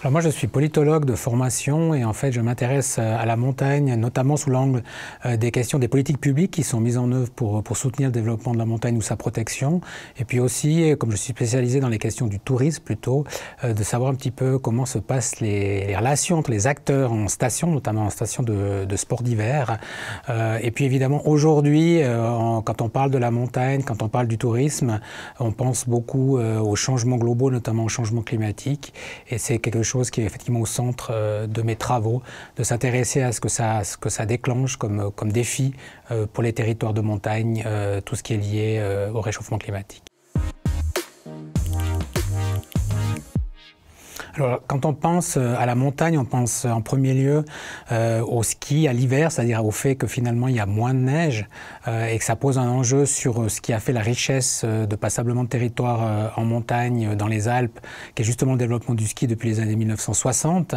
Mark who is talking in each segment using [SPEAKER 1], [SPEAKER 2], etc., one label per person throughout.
[SPEAKER 1] Alors moi je suis politologue de formation et en fait je m'intéresse à la montagne, notamment sous l'angle des questions des politiques publiques qui sont mises en œuvre pour soutenir le développement de la montagne ou sa protection. Et puis aussi, comme je suis spécialisé dans les questions du tourisme plutôt, de savoir un petit peu comment se passent les relations entre les acteurs en station, notamment en station de sport d'hiver. Et puis évidemment aujourd'hui, quand on parle de la montagne, quand on parle du tourisme, on pense beaucoup aux changements globaux, notamment aux changements climatiques. Et c'est quelque chose qui est effectivement au centre de mes travaux, de s'intéresser à ce que ça déclenche comme défi pour les territoires de montagne, tout ce qui est lié au réchauffement climatique. Alors, quand on pense à la montagne, on pense en premier lieu au ski à l'hiver, c'est-à-dire au fait que finalement il y a moins de neige et que ça pose un enjeu sur ce qui a fait la richesse de passablement de territoire en montagne dans les Alpes, qui est justement le développement du ski depuis les années 1960.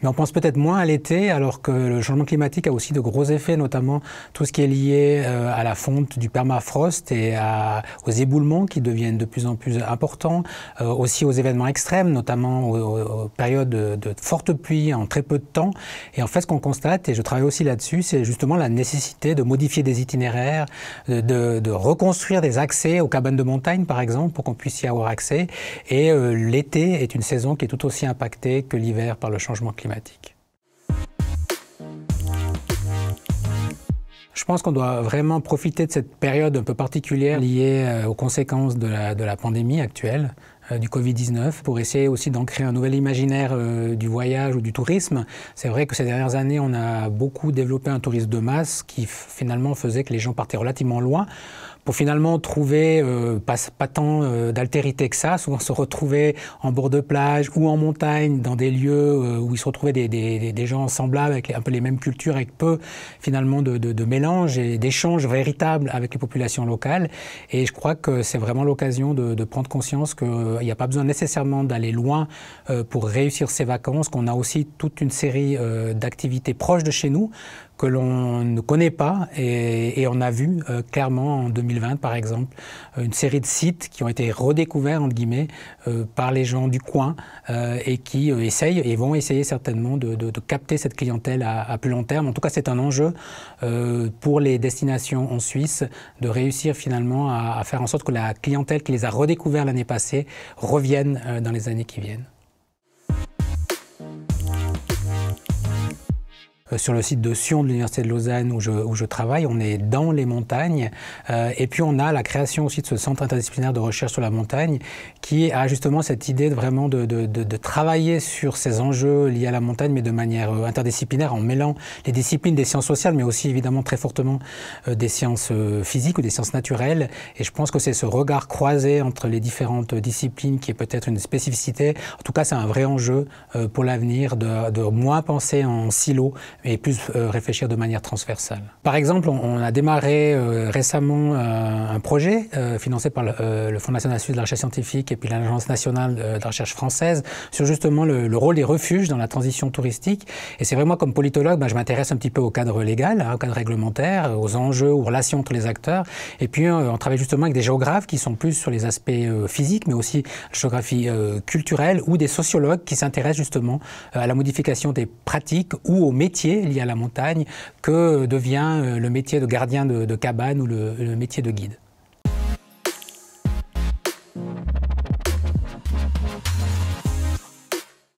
[SPEAKER 1] Mais on pense peut-être moins à l'été, alors que le changement climatique a aussi de gros effets, notamment tout ce qui est lié à la fonte du permafrost et aux éboulements qui deviennent de plus en plus importants, aussi aux événements extrêmes, notamment aux périodes de fortes pluies en très peu de temps. Et en fait, ce qu'on constate, et je travaille aussi là-dessus, c'est justement la nécessité de modifier des itinéraires, de reconstruire des accès aux cabanes de montagne, par exemple, pour qu'on puisse y avoir accès. Et l'été est une saison qui est tout aussi impactée que l'hiver par le changement climatique. Je pense qu'on doit vraiment profiter de cette période un peu particulière liée aux conséquences de la pandémie actuelle, du Covid-19, pour essayer aussi d'ancrer un nouvel imaginaire du voyage ou du tourisme. C'est vrai que ces dernières années, on a beaucoup développé un tourisme de masse qui finalement faisait que les gens partaient relativement loin pour finalement trouver pas tant d'altérité que ça, souvent se retrouver en bord de plage ou en montagne, dans des lieux où ils se retrouvaient des gens semblables, avec un peu les mêmes cultures, avec peu finalement de mélange et d'échanges véritables avec les populations locales. Et je crois que c'est vraiment l'occasion de prendre conscience qu'il n'y a pas besoin nécessairement d'aller loin pour réussir ses vacances, qu'on a aussi toute une série d'activités proches de chez nous, que l'on ne connaît pas, et on a vu clairement en 2020 par exemple une série de sites qui ont été redécouverts entre guillemets par les gens du coin et qui essayent et vont essayer certainement de capter cette clientèle à plus long terme. En tout cas, c'est un enjeu pour les destinations en Suisse de réussir finalement à faire en sorte que la clientèle qui les a redécouverts l'année passée revienne dans les années qui viennent. Sur le site de Sion de l'Université de Lausanne où je travaille, on est dans les montagnes et puis on a la création aussi de ce centre interdisciplinaire de recherche sur la montagne qui a justement cette idée de travailler sur ces enjeux liés à la montagne mais de manière interdisciplinaire en mêlant les disciplines des sciences sociales mais aussi évidemment très fortement des sciences physiques ou des sciences naturelles, et je pense que c'est ce regard croisé entre les différentes disciplines qui est peut-être une spécificité. En tout cas, c'est un vrai enjeu pour l'avenir de moins penser en silo et plus réfléchir de manière transversale. Par exemple, on a démarré récemment un projet financé par le Fonds national suisse de la recherche scientifique et puis l'Agence nationale de la recherche française sur justement le rôle des refuges dans la transition touristique. Et c'est vrai, moi, comme politologue, je m'intéresse un petit peu au cadre légal, au cadre réglementaire, aux enjeux, aux relations entre les acteurs. Et puis, on travaille justement avec des géographes qui sont plus sur les aspects physiques, mais aussi la géographie culturelle, ou des sociologues qui s'intéressent justement à la modification des pratiques ou aux métiers liés à la montagne que devient le métier de gardien de cabane ou le métier de guide.